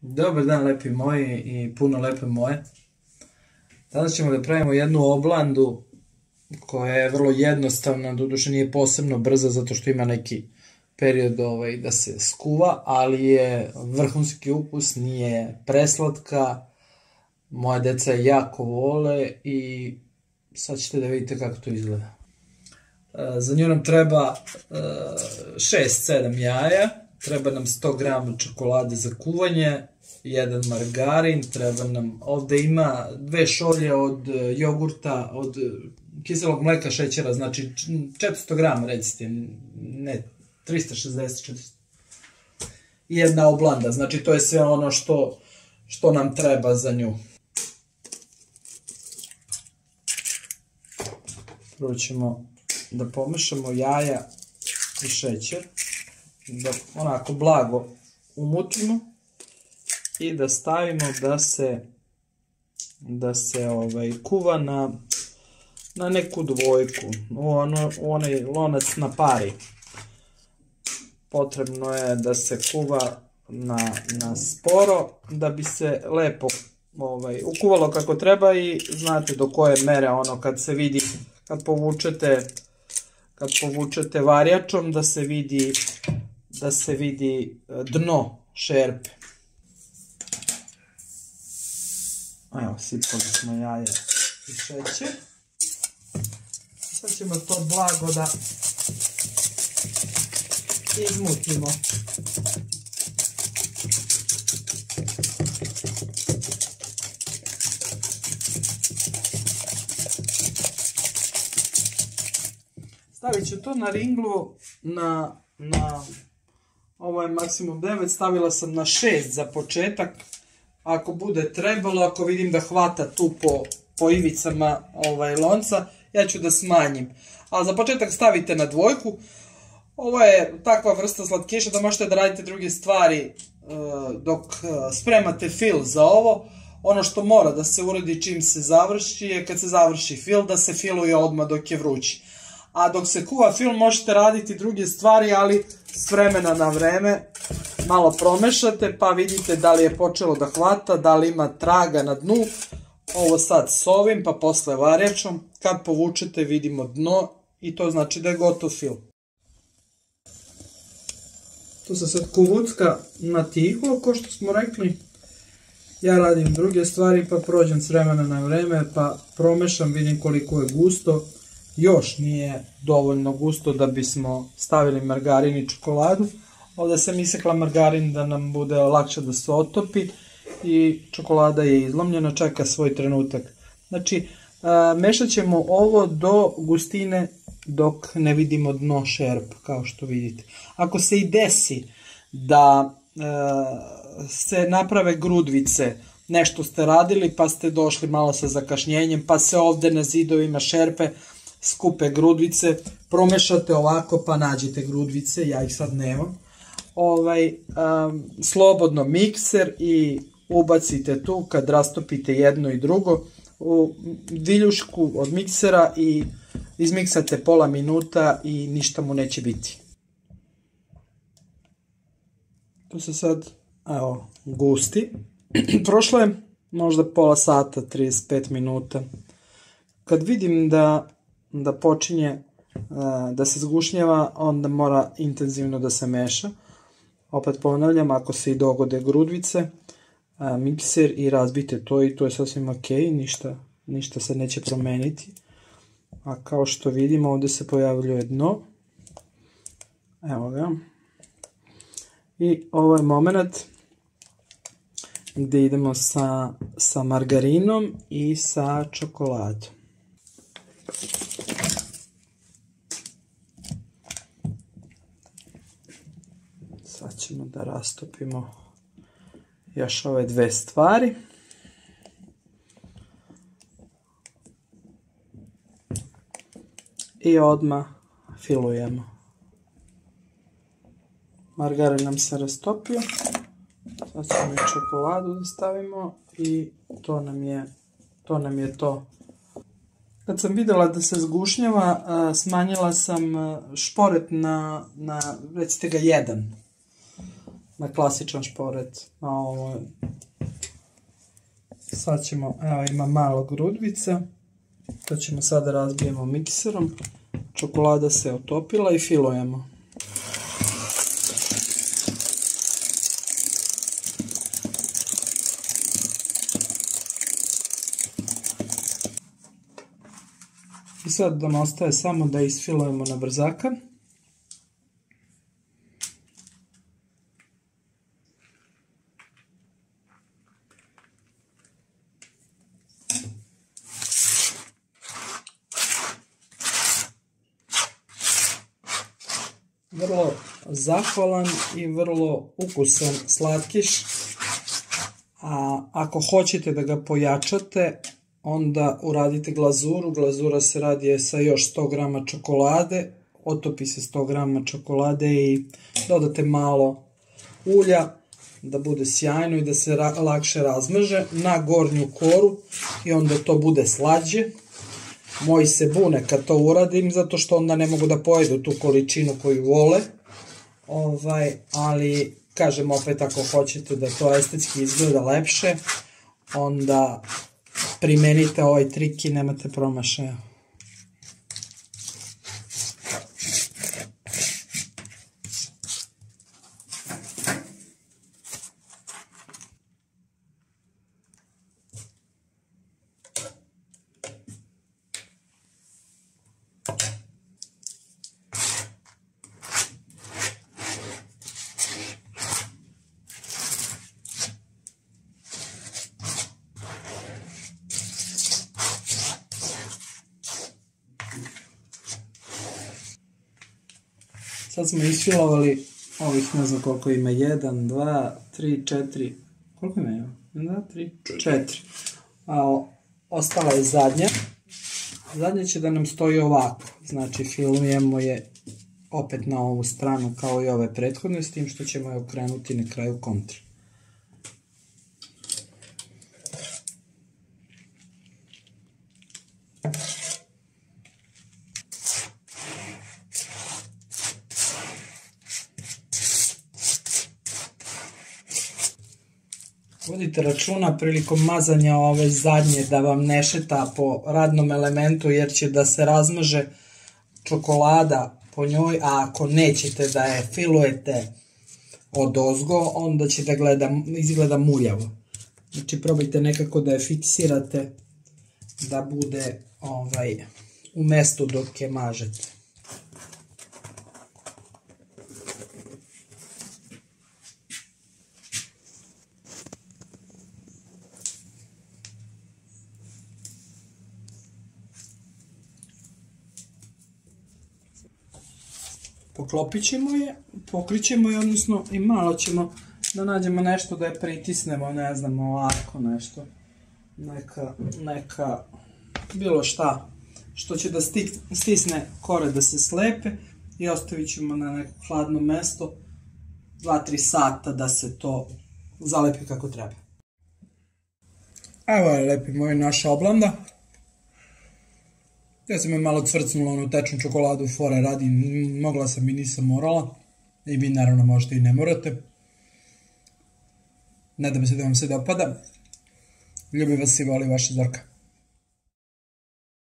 Dobar dan, lepi moji i puno lepe moje. Danas ćemo da pravimo jednu oblandu koja je vrlo jednostavna, doduše nije posebno brza zato što ima neki period da se skuva, ali je vrhunski ukus, nije preslatka, moja deca je jako vole i sad ćete da vidite kako to izgleda. Za nju nam treba 6-7 jaja, treba nam 100 g čokolade za kuvanje, jedan margarin, treba nam, ovde ima 2 šolje od jogurta, od kiselog mleka, šećera, znači 400 g recite, ne, 360-400. I jedna oblanda, znači to je sve ono što nam treba za nju. Prvo ćemo da pomešamo jaja i šećer, da onako blago umutimo i da stavimo da se kuva na neku dvojku, u onaj lonac na pari. Potrebno je da se kuva na sporo da bi se lepo ukuvalo kako treba i znate do koje mere ono kad se vidi, kad povučete varjačom da se vidi dno šerpe. Evo, sipali smo jaje i šećer. Sad ćemo to blago da izmutimo. Stavit ću to na ringlu, ovo je maksimum 9, stavila sam na 6 za početak. Ako bude trebalo, ako vidim da hvata tu po ivicama lonca, ja ću da smanjim. A za početak stavite na dvojku. Ovo je takva vrsta slatkiša da možete da radite druge stvari dok spremate fil za ovo. Ono što mora da se uradi čim se završi je kad se završi fil, da se filuje odmah dok je vrući. A dok se kuva fil možete raditi druge stvari, ali s vremena na vreme malo promešate pa vidite da li je počelo da hvata, da li ima traga na dnu. Ovo sad s ovim pa posle varjačom. Kad povučete vidimo dno i to znači da je gotov fil. Tu se sad kuvucka na tiho, kao što smo rekli. Ja radim druge stvari pa prođem s vremena na vreme pa promešam, vidim koliko je gusto. Još nije dovoljno gusto da bismo stavili margarin i čokoladu. Ovdje sam isekla margarin da nam bude lakše da se otopi i čokolada je izlomljena, čeka svoj trenutak. Znači, mešat ćemo ovo do gustine dok ne vidimo dno šerp, kao što vidite. Ako se i desi da se naprave grudvice, nešto ste radili pa ste došli malo sa zakašnjenjem, pa se ovdje na zidovima šerpe skupe grudvice, promešate ovako pa nađete grudvice, ja ih sad nemam. Slobodno mikser i ubacite tu kad rastopite jedno i drugo u viljušku od miksera i izmiksate pola minuta i ništa mu neće biti. To se sad, evo, gusti. Prošlo je možda pola sata, 35 minuta. Kad vidim da počinje da se zgušnjava, onda mora intenzivno da se meša. Opet ponavljam, ako se i dogode grudvice, mikser i razbite to i to je sasvim ok, ništa se neće promeniti. A kao što vidimo, ovdje se pojavljuje dno. Evo ga. I ovo je moment gdje idemo sa margarinom i sa čokoladom. Sad ćemo da rastopimo još ove dve stvari. I odmah filujemo. Margarin nam se rastopio. Sad ćemo i čokoladu da stavimo i to nam je to. Kad sam vidjela da se zgušnjava, smanjila sam šporet na recite ga 1. na klasičan šporet. Sad ćemo, evo ima malo grudvica, to ćemo sada razbijemo mikserom, čokolada se otopila i filujemo. I sad nam ostaje samo da isfilujemo na brzaka. Vrlo zahvalan i vrlo ukusan slatkiš, a ako hoćete da ga pojačate, onda uradite glazuru. Glazura se radi sa još 100 grama čokolade, otopi se 100 grama čokolade i dodate malo ulja da bude sjajno i da se lakše razmaže na gornju koru i onda to bude slađe. Moji se bune kad to uradim, zato što onda ne mogu da pojedu tu količinu koju vole, ali kažem opet, ako hoćete da to estetski izgleda lepše, onda primenite ovaj trik i nemate promašaja. Sad smo isfilovali ovih, ne znam koliko ima, 1, 2, 3, 4, koliko ima? 1, 2, 3, 4. A ostala je zadnja. Zadnja će da nam stoji ovako, znači filujemo je opet na ovu stranu kao i ove prethodne, s tim što ćemo je okrenuti na kraju kontra. Vodite računa prilikom mazanja ove zadnje da vam ne šeta po radnom elementu, jer će da se razmaže čokolada po njoj, a ako nećete da je filujete odozgo, onda će da izgleda muljavo. Znači probajte nekako da je fiksirate da bude u mestu dok je mažete. Poklopit ćemo je, pokrit ćemo je, odnosno i malo ćemo da nađemo nešto da je pritisnemo, ne znam, ovako nešto, neka, bilo šta, što će da stisne kore da se slepe i ostavit ćemo na neko hladno mesto 2-3 sata da se to zalepi kako treba. Evo je, lepi moji, naša oblanda. Ja sam je malo cvrcnula onu tečnu čokoladu, fore radi, mogla sam i nisam morala. I vi naravno možete i ne morate. Nadam se da vam se dopada. Ljubim vas i voli vaša Zorka.